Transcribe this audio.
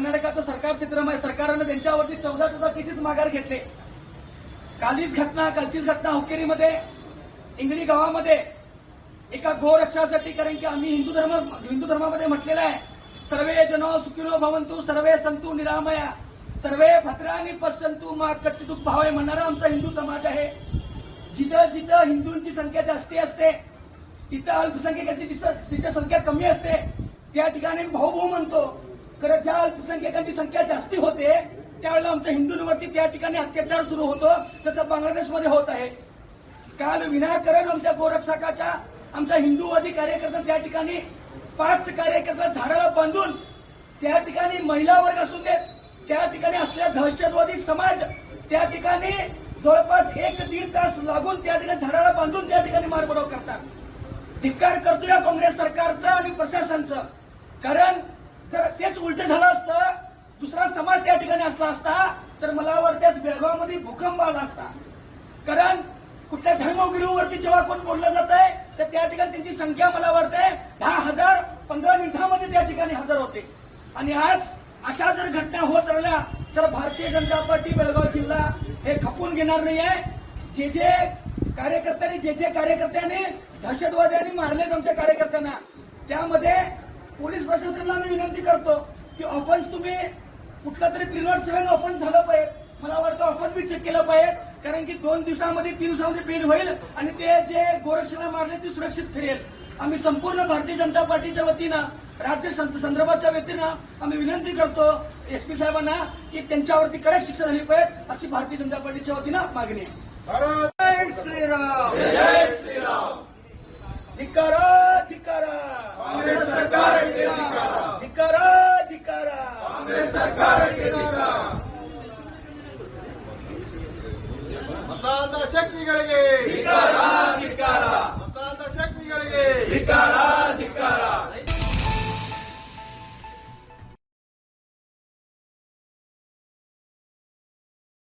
कर्नाटकाचं सरकार सिद्धरामय्या सरकारनं त्यांच्यावरती 14 केसेस माघार घेतले. कालचीच घटना हुक्केरीमध्ये इंगळी गावामध्ये एका गोरक्षासाठी, कारण की आम्ही हिंदू धर्मामध्ये म्हटलेलं आहे, सर्वे जनो सुखिनो भवंतु सर्वे संतु निरामया सर्वे भद्राणी पश्यंतु मा कच्चित भावे म्हणणारा आमचा हिंदू समाज आहे. जिथं जिथं हिंदूंची संख्या जास्ती असते तिथं अल्पसंख्याकांची जिथं संख्या कमी असते त्या ठिकाणी भाऊ म्हणतो. खरं ज्या अल्पसंख्याकांची संख्या जास्ती होते त्यावेळेला आमच्या हिंदूंवरती त्या ठिकाणी अत्याचार सुरू होतो, जसं बांगलादेशमध्ये होत आहे. काल विनाकारण आमच्या गोरक्षकाच्या आमच्या हिंदूवादी कार्यकर्ता त्या ठिकाणी 5 कार्यकर्ता झाडाला बांधून त्या ठिकाणी महिला वर्ग असून देत त्या ठिकाणी असलेला दहशतवादी समाज त्या ठिकाणी जवळपास 1 ते 1.5 तास लागून त्या ठिकाणी झाडाला बांधून त्या ठिकाणी मारबडाव करतात. धिक्कार करतो या काँग्रेस सरकारचं आणि प्रशासनाचं. कारण जर तेच उलट झालं असतं, दुसरा समाज त्या ठिकाणी असला असता तर मला वाटतं बेळगावमध्ये भूकंप आला असता. कारण कुठल्या धर्मगुरूवरती जेव्हा कोण बोललं जात आहे तर त्या ठिकाणी त्यांची संख्या मला वाटते 10,000 15 मिनिटांमध्ये त्या ठिकाणी हजर होते. आणि आज अशा जर घटना होत राहिल्या तर भारतीय जनता पार्टी बेळगाव जिल्हा हे खपून घेणार नाही आहे. जे कार्यकर्त्यांनी दहशतवाद्यांनी मारलेत आमच्या कार्यकर्त्यांना, त्यामध्ये पोलीस प्रशासनाला आम्ही विनंती करतो की ऑफेन्स तुम्ही कुठला तरी 307 ऑफेन्स झालं पाहिजे. मला वाटतं ऑफेन्स बी चेक केलं पाहिजे, कारण की 2 दिवसामध्ये 3 दिवसामध्ये बेल होईल आणि ते जे गोरक्षला मारले ते सुरक्षित फिरेल. आम्ही संपूर्ण भारतीय जनता पार्टीच्या वतीनं राज्य संदर्भाच्या वतीनं आम्ही विनंती करतो एसपी साहेबांना की त्यांच्यावरती कडक शिक्षा झाली पाहिजे अशी भारतीय जनता पार्टीच्या वतीनं मागणी आहे. जय श्रीराम. जय श्रीराम. धिक्कारा धिक्कारा कांग्रेस सरकार के धिक्कारा. धिक्कारा धिक्कारा कांग्रेस सरकार के धिक्कारा. ಮತದಾನ ಶಕ್ತಿಗಳಿಗೆ ಧಿಕ್ಕಾರ